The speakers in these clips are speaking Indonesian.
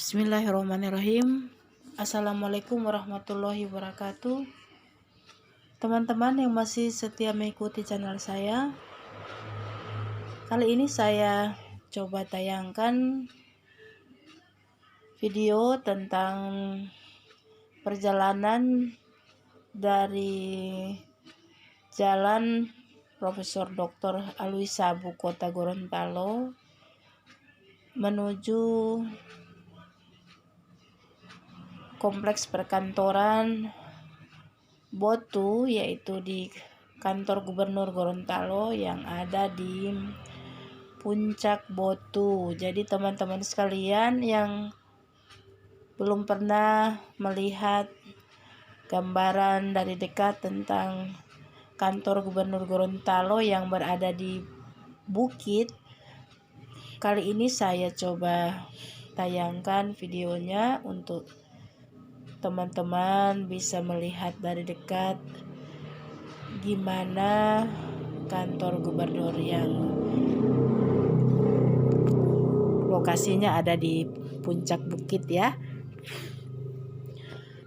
Bismillahirrahmanirrahim. Assalamualaikum warahmatullahi wabarakatuh. Teman-teman yang masih setia mengikuti channel saya, kali ini saya coba tayangkan video tentang perjalanan dari Jalan Profesor Dr. Alwi Sabu, Kota Gorontalo menuju kompleks perkantoran Botu, yaitu di kantor Gubernur Gorontalo yang ada di Puncak Botu. Jadi teman-teman sekalian yang belum pernah melihat gambaran dari dekat tentang kantor Gubernur Gorontalo yang berada di bukit, kali ini saya coba tayangkan videonya untuk teman-teman bisa melihat dari dekat gimana kantor gubernur yang lokasinya ada di puncak bukit ya.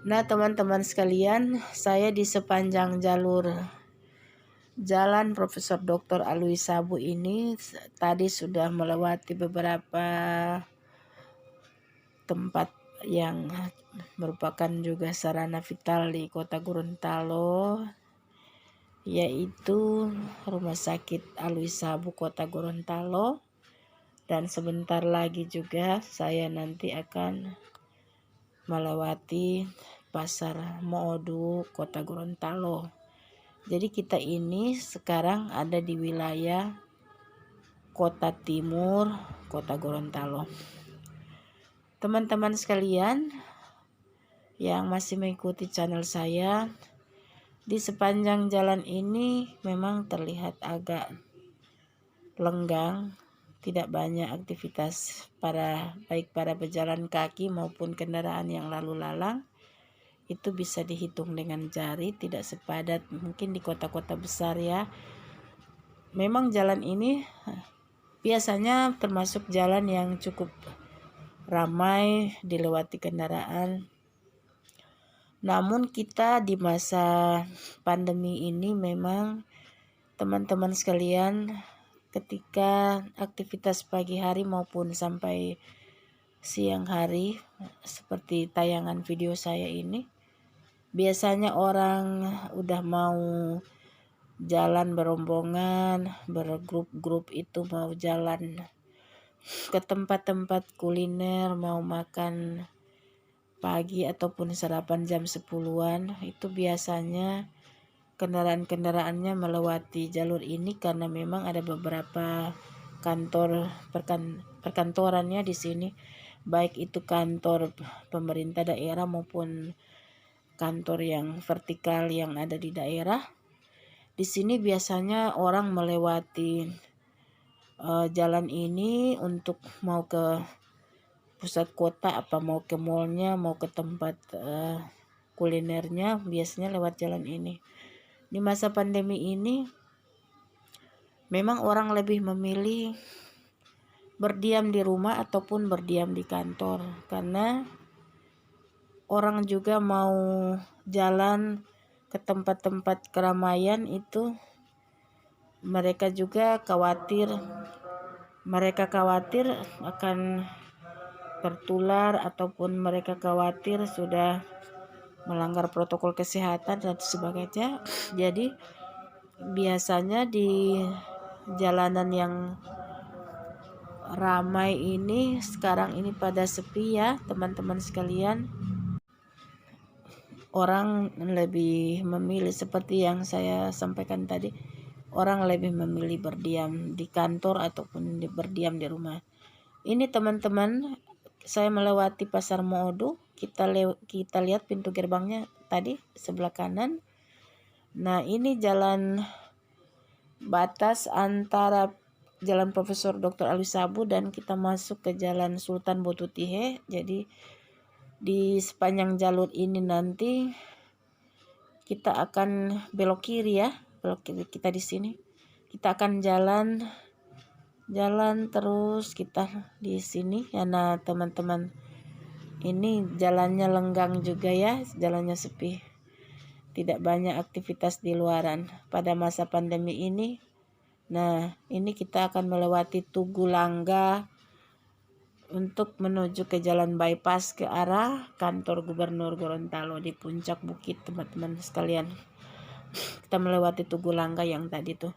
Nah teman-teman sekalian, saya di sepanjang jalur Jalan Profesor Dr. Alwi Sabu ini tadi sudah melewati beberapa tempat yang merupakan juga sarana vital di Kota Gorontalo, yaitu Rumah Sakit Alwi Sabu Kota Gorontalo, dan sebentar lagi juga saya nanti akan melewati Pasar Moodu Kota Gorontalo. Jadi kita ini sekarang ada di wilayah Kota Timur Kota Gorontalo. Teman-teman sekalian yang masih mengikuti channel saya, di sepanjang jalan ini memang terlihat agak lenggang, tidak banyak aktivitas baik para pejalan kaki maupun kendaraan yang lalu lalang. Itu bisa dihitung dengan jari, tidak sepadat mungkin di kota-kota besar ya. Memang jalan ini biasanya termasuk jalan yang cukup ramai dilewati kendaraan. Namun kita di masa pandemi ini memang teman-teman sekalian, ketika aktivitas pagi hari maupun sampai siang hari seperti tayangan video saya ini, biasanya orang udah mau jalan berombongan, bergrup-grup, itu mau jalan ke tempat-tempat kuliner, mau makan pagi ataupun sarapan jam 10-an. Itu biasanya kendaraan-kendaraannya melewati jalur ini karena memang ada beberapa kantor perkantorannya di sini, baik itu kantor pemerintah daerah maupun kantor yang vertikal yang ada di daerah. Di sini biasanya orang melewati jalan ini untuk mau ke pusat kota, apa mau ke mallnya, mau ke tempat kulinernya, biasanya lewat jalan ini. Di masa pandemi ini memang orang lebih memilih berdiam di rumah ataupun berdiam di kantor, karena orang juga mau jalan ke tempat-tempat keramaian itu mereka khawatir akan tertular ataupun mereka khawatir sudah melanggar protokol kesehatan dan sebagainya. Jadi biasanya di jalanan yang ramai ini sekarang ini pada sepi ya teman-teman sekalian. Orang lebih memilih seperti yang saya sampaikan tadi, orang lebih memilih berdiam di kantor ataupun berdiam di rumah. Ini teman-teman, saya melewati Pasar Moodu. Kita lihat pintu gerbangnya tadi sebelah kanan. Nah ini jalan batas antara Jalan Profesor Dr. Alwi Sabu dan kita masuk ke Jalan Sultan Botutihe. Jadi di sepanjang jalur ini nanti kita akan belok kiri ya, belok kiri kita di sini. Kita akan jalan terus kita di sini ya. Nah teman-teman Ini jalannya lenggang juga ya, jalannya sepi. Tidak banyak aktivitas di luaran pada masa pandemi ini. Nah, ini kita akan melewati Tugu Langga untuk menuju ke jalan bypass ke arah kantor Gubernur Gorontalo di puncak bukit, teman-teman sekalian. Kita melewati Tugu Langga yang tadi tuh.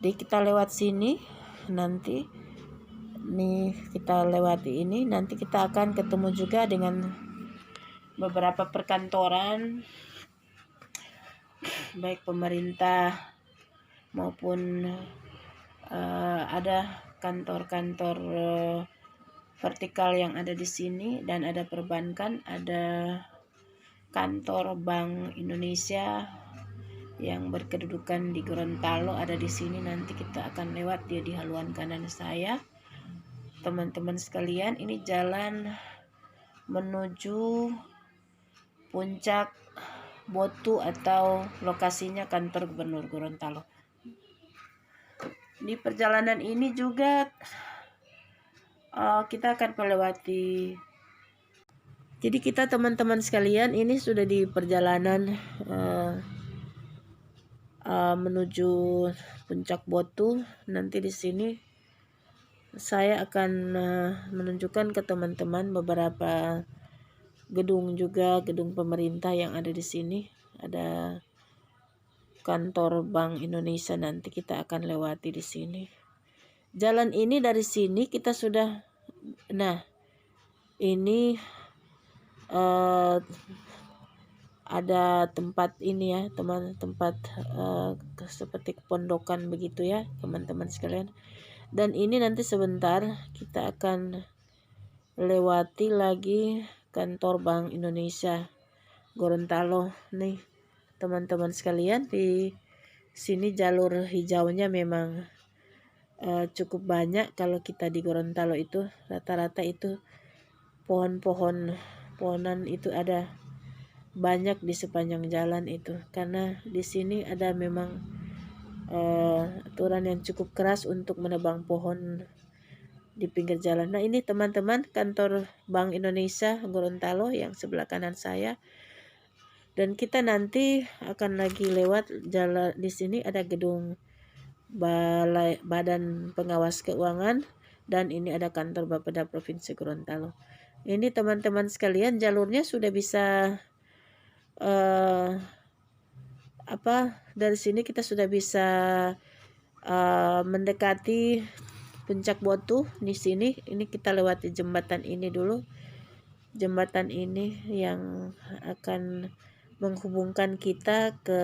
Jadi kita lewat sini, nanti nih kita lewati ini, nanti kita akan ketemu juga dengan beberapa perkantoran baik pemerintah maupun ada kantor-kantor vertikal yang ada di sini, dan ada perbankan, ada kantor Bank Indonesia yang berkedudukan di Gorontalo ada di sini. Nanti kita akan lewat dia di haluan kanan saya. Teman-teman sekalian, ini jalan menuju puncak Botu atau lokasinya kantor Gubernur Gorontalo. Di perjalanan ini juga kita akan melewati. Jadi kita teman-teman sekalian ini sudah di perjalanan menuju puncak Botu. Nanti di sini saya akan menunjukkan ke teman-teman beberapa gedung juga, gedung pemerintah yang ada di sini. Ada kantor Bank Indonesia, nanti kita akan lewati di sini. Jalan ini dari sini kita sudah, nah ini ada tempat ini ya tempat seperti pondokan begitu ya teman-teman sekalian. Dan ini nanti sebentar kita akan lewati lagi kantor Bank Indonesia Gorontalo nih teman-teman sekalian. Di sini jalur hijaunya memang cukup banyak. Kalau kita di Gorontalo itu rata-rata itu pohonan itu ada banyak di sepanjang jalan itu, karena di sini ada memang aturan yang cukup keras untuk menebang pohon di pinggir jalan. Nah ini teman-teman kantor Bank Indonesia Gorontalo yang sebelah kanan saya. Dan kita nanti akan lagi lewat jalan, di sini ada gedung Balai Badan Pengawas Keuangan, dan ini ada kantor Bapeda Provinsi Gorontalo. Ini teman-teman sekalian jalurnya sudah bisa dari sini kita sudah bisa mendekati puncak Botu. Di sini ini kita lewati jembatan ini dulu. Jembatan ini yang akan menghubungkan kita ke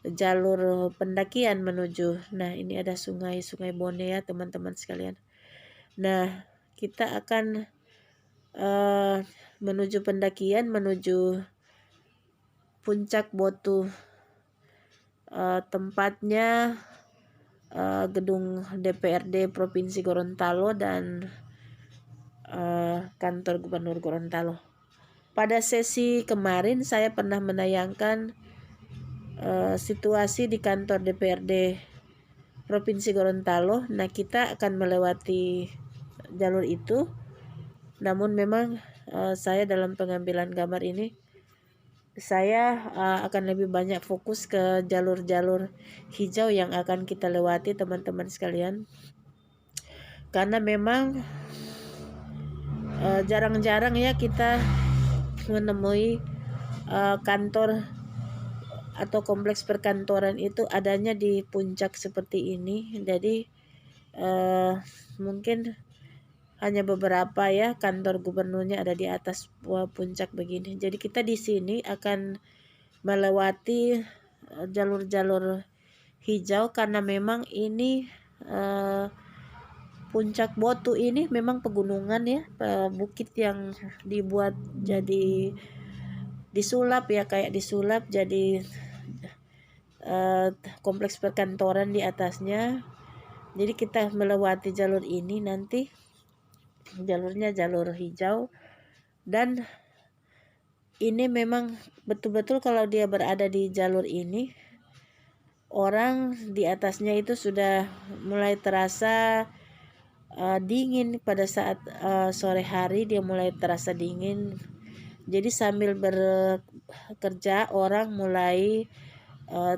jalur pendakian menuju. Nah, ini ada Sungai Bone ya, teman-teman sekalian. Nah, kita akan menuju pendakian menuju puncak Botu. Tempatnya gedung DPRD Provinsi Gorontalo dan kantor Gubernur Gorontalo. Pada sesi kemarin saya pernah menayangkan situasi di kantor DPRD Provinsi Gorontalo. Nah, kita akan melewati jalur itu. Namun memang saya dalam pengambilan gambar ini saya akan lebih banyak fokus ke jalur-jalur hijau yang akan kita lewati teman-teman sekalian. Karena memang jarang-jarang ya kita menemui kantor atau kompleks perkantoran itu adanya di puncak seperti ini. Jadi mungkin hanya beberapa ya kantor gubernurnya ada di atas puncak begini. Jadi kita di sini akan melewati jalur-jalur hijau karena memang ini puncak Botu ini memang pegunungan ya, bukit yang dibuat jadi disulap ya, kayak disulap jadi kompleks perkantoran di atasnya. Jadi kita melewati jalur ini, nanti jalurnya jalur hijau, dan ini memang betul-betul kalau dia berada di jalur ini, orang di atasnya itu sudah mulai terasa dingin pada saat sore hari, dia mulai terasa dingin. Jadi sambil bekerja orang mulai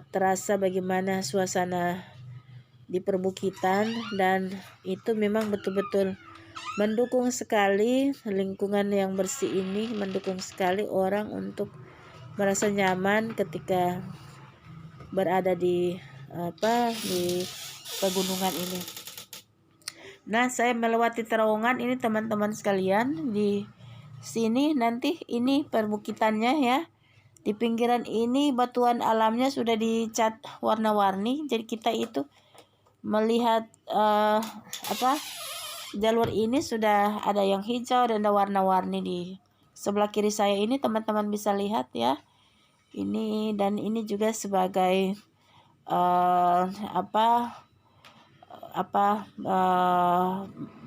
terasa bagaimana suasana di perbukitan, dan itu memang betul-betul mendukung sekali. Lingkungan yang bersih ini mendukung sekali orang untuk merasa nyaman ketika berada di di pegunungan ini. Nah, saya melewati terowongan ini teman-teman sekalian. Di sini nanti ini perbukitannya ya. Di pinggiran ini batuan alamnya sudah dicat warna-warni. Jadi kita itu melihat jalur ini sudah ada yang hijau dan ada warna-warni. Di sebelah kiri saya ini teman-teman bisa lihat ya. Ini dan ini juga sebagai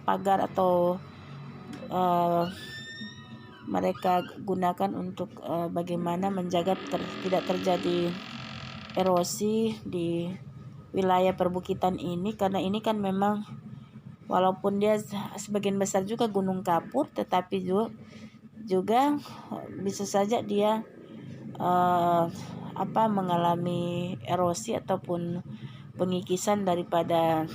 pagar atau mereka gunakan untuk bagaimana menjaga tidak terjadi erosi di wilayah perbukitan ini, karena ini kan memang walaupun dia sebagian besar juga gunung kapur, tetapi juga bisa saja dia mengalami erosi ataupun pengikisan daripada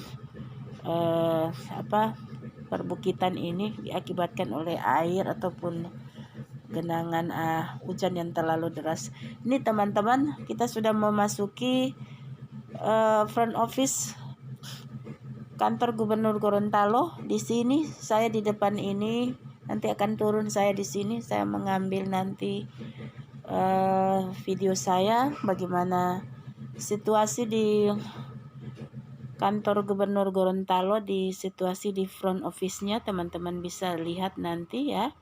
perbukitan ini diakibatkan oleh air ataupun genangan hujan yang terlalu deras. Ini teman-teman, kita sudah memasuki front office kantor Gubernur Gorontalo. Di sini saya di depan ini, nanti akan turun saya di sini. Saya mengambil nanti video saya bagaimana situasi di kantor Gubernur Gorontalo, di situasi di front office-nya. Teman-teman bisa lihat nanti ya.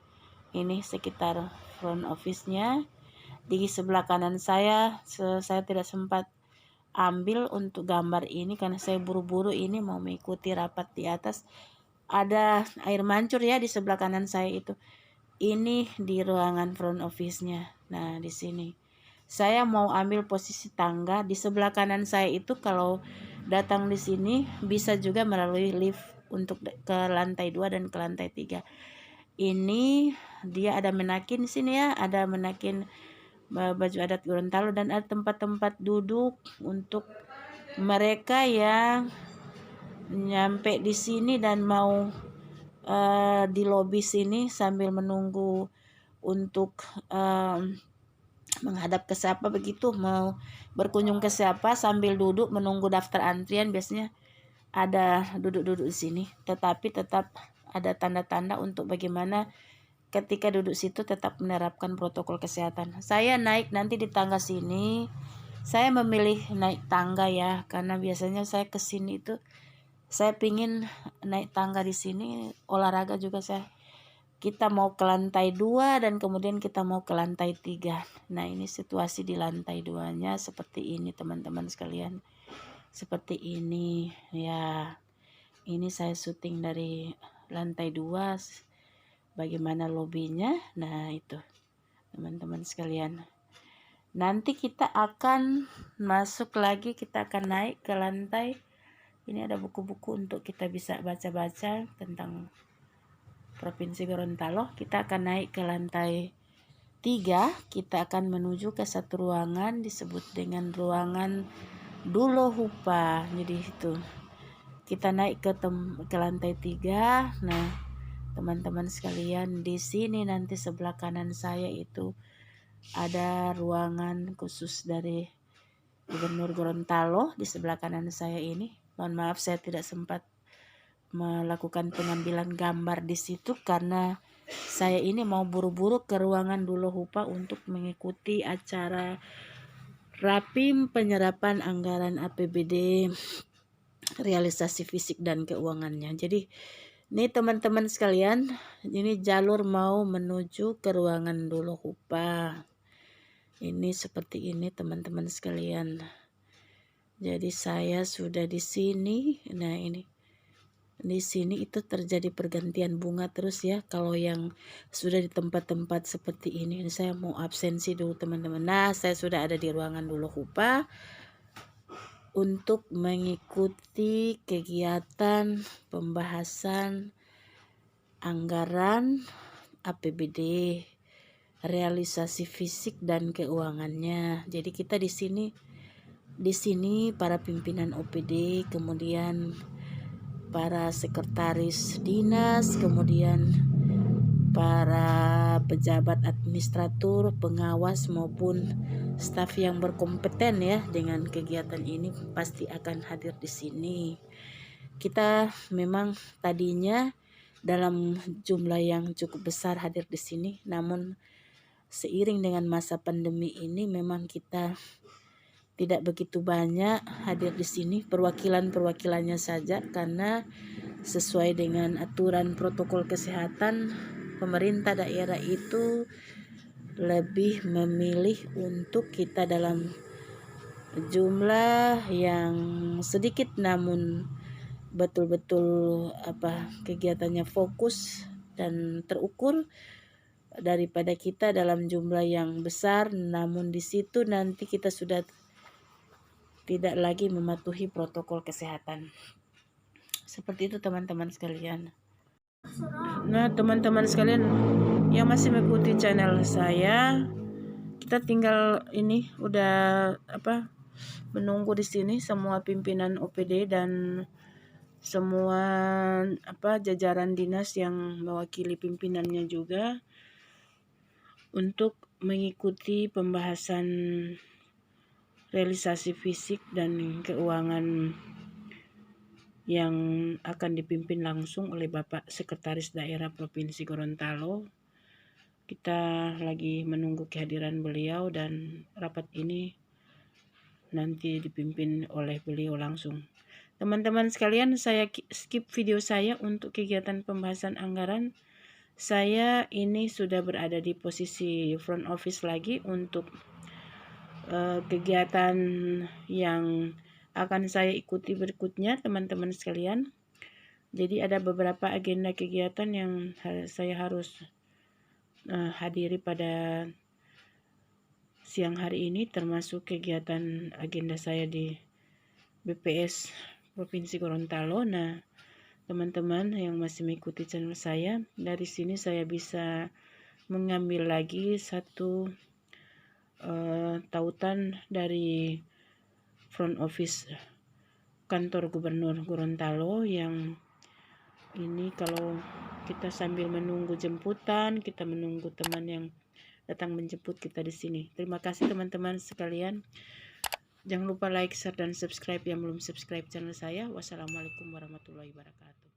Ini sekitar front office-nya. Di sebelah kanan saya tidak sempat ambil untuk gambar ini karena saya buru-buru ini mau mengikuti rapat di atas. Ada air mancur ya di sebelah kanan saya itu. Ini di ruangan front office-nya. Nah, di sini. Saya mau ambil posisi tangga. Di sebelah kanan saya itu kalau datang di sini bisa juga melalui lift untuk ke lantai 2 dan ke lantai 3. Ini dia ada menakin di sini ya, ada menakin baju adat Gorontalo dan ada tempat-tempat duduk untuk mereka yang nyampe di sini dan mau di lobi sini sambil menunggu untuk menghadap ke siapa begitu, mau berkunjung ke siapa sambil duduk menunggu daftar antrian. Biasanya ada duduk-duduk di sini, tetapi tetap ada tanda-tanda untuk bagaimana ketika duduk situ tetap menerapkan protokol kesehatan. Saya naik nanti di tangga sini. Saya memilih naik tangga ya, karena biasanya saya ke sini itu saya pingin naik tangga di sini olahraga juga saya. Kita mau ke lantai 2 dan kemudian kita mau ke lantai 3. Nah, ini situasi di lantai 2-nya seperti ini teman-teman sekalian. Seperti ini ya. Ini saya syuting dari lantai 2. Bagaimana lobinya? Nah, itu teman-teman sekalian. Nanti kita akan masuk lagi, kita akan naik ke lantai. Ini ada buku-buku untuk kita bisa baca-baca tentang Provinsi Gorontalo. Kita akan naik ke lantai 3. Kita akan menuju ke satu ruangan disebut dengan ruangan Dulo Hupa. Jadi itu kita naik ke lantai 3. Nah, teman-teman sekalian, di sini nanti sebelah kanan saya itu ada ruangan khusus dari Gubernur Gorontalo. Di sebelah kanan saya ini, mohon maaf saya tidak sempat melakukan pengambilan gambar di situ karena saya ini mau buru-buru ke ruangan Dulo Hupa untuk mengikuti acara Rapim penyerapan anggaran APBD realisasi fisik dan keuangannya. Jadi ini teman-teman sekalian, ini jalur mau menuju ke ruangan Dulo Hupa. Ini seperti ini teman-teman sekalian. Jadi saya sudah di sini. Nah, ini di sini itu terjadi pergantian bunga terus ya. Kalau yang sudah di tempat-tempat seperti ini saya mau absensi dulu teman-teman. Nah, saya sudah ada di ruangan Dulo Hupa untuk mengikuti kegiatan pembahasan anggaran APBD, realisasi fisik dan keuangannya. Jadi kita di sini para pimpinan OPD, kemudian para sekretaris dinas, kemudian para pejabat administratur, pengawas maupun staf yang berkompeten ya dengan kegiatan ini pasti akan hadir di sini. Kita memang tadinya dalam jumlah yang cukup besar hadir di sini, namun seiring dengan masa pandemi ini memang kita tidak begitu banyak hadir di sini, perwakilannya saja, karena sesuai dengan aturan protokol kesehatan pemerintah daerah itu lebih memilih untuk kita dalam jumlah yang sedikit namun betul-betul kegiatannya fokus dan terukur daripada kita dalam jumlah yang besar namun di situ nanti kita sudah tidak lagi mematuhi protokol kesehatan. Seperti itu teman-teman sekalian. Nah, teman-teman sekalian yang masih mengikuti channel saya, kita tinggal ini udah menunggu di sini semua pimpinan OPD dan semua jajaran dinas yang mewakili pimpinannya juga untuk mengikuti pembahasan realisasi fisik dan keuangan yang akan dipimpin langsung oleh Bapak Sekretaris Daerah Provinsi Gorontalo. Kita lagi menunggu kehadiran beliau dan rapat ini nanti dipimpin oleh beliau langsung. Teman-teman sekalian, saya skip video saya untuk kegiatan pembahasan anggaran. Saya ini sudah berada di posisi front office lagi untuk kegiatan yang akan saya ikuti berikutnya teman-teman sekalian. Jadi ada beberapa agenda kegiatan yang saya harus hadiri pada siang hari ini, termasuk kegiatan agenda saya di BPS Provinsi Gorontalo. Nah, teman-teman yang masih mengikuti channel saya, dari sini saya bisa mengambil lagi satu tautan dari front office kantor Gubernur Gorontalo yang ini kalau kita sambil menunggu jemputan, kita menunggu teman yang datang menjemput kita di sini. Terima kasih teman-teman sekalian. Jangan lupa like, share, dan subscribe yang belum subscribe channel saya. Wassalamualaikum warahmatullahi wabarakatuh.